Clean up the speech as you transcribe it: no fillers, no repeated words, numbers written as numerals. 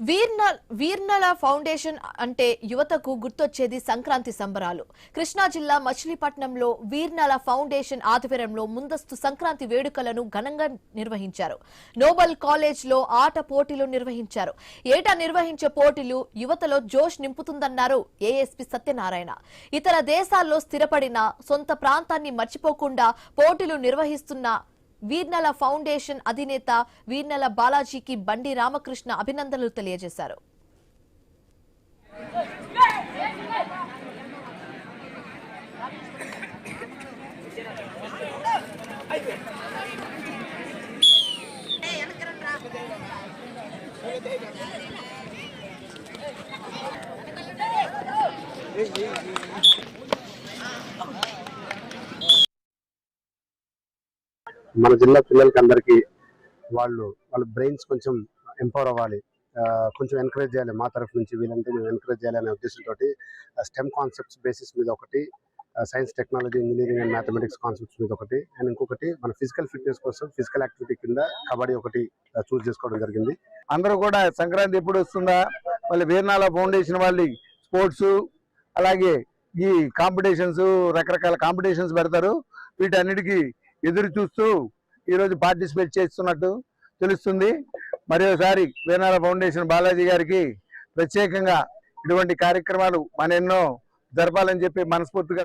వీర్నల foundation అంటే యువతకు గుర్తొచ్చేది సంక్రాంతి సంబరాలు. కృష్ణా జిల్లా మచిలీపట్నంలో వీర్నల ఫౌండేషన్ ఆధ్వర్యంలో ముందస్తు సంక్రాంతి వేడుకలను ఘనంగా నిర్వహించారు. నోబెల్ కాలేజ్లో ఆట పోటీలు నిర్వహించారు. ఏటా నిర్వహించే పోటీలు యువతలో జోష్ నింపుతుందన్నారు ఏఎస్పీ సత్యనారాయణ. ఇతర దేశాల్లో స్థిరపడిన సొంత ప్రాంతాన్ని మర్చిపోకుండా పోటీలు నిర్వహిస్తున్న వీర్నల ఫౌండేషన్ అధినేత వీర్నల బాలాజీకి బండి రామకృష్ణ అభినందనలు తెలియజేశారు. మన జిల్లా పిల్లలకి అందరికీ వాళ్ళ బ్రెయిన్స్ కొంచెం ఎంపవర్ అవ్వాలి, కొంచెం ఎంకరేజ్ చేయాలి. మా తరఫు నుంచి వీళ్ళంటే మేము ఎంకరేజ్ చేయాలనే ఉద్దేశంతో స్టెమ్ కాన్సెప్ట్స్ బేసిస్ మీద ఒకటి, science technology engineering and mathematics concepts మీద ఒకటి, అండ్ ఇంకొకటి మన ఫిజికల్ ఫిట్నెస్ కోసం ఫిజికల్ యాక్టివిటీ కింద కబడ్డీ ఒకటి చూస్ చేసుకోవడం జరిగింది. అందరూ కూడా సంక్రాంతి ఎప్పుడు వస్తుందా, మళ్ళీ వీర్నాల ఫౌండేషన్ వాళ్ళు స్పోర్ట్స్ అలాగే ఈ కాంపిటీషన్స్ రకరకాల కాంపిటీషన్స్ పెడతారు. వీటన్నిటికీ ఎదురు చూస్తూ ఈరోజు పార్టిసిపేట్ చేస్తున్నట్టు తెలుస్తుంది. మరోసారి వీర్నాల ఫౌండేషన్ బాలాజీ గారికి ప్రత్యేకంగా ఇటువంటి కార్యక్రమాలు మన ఎన్నో జరపాలని చెప్పి మనస్ఫూర్తిగా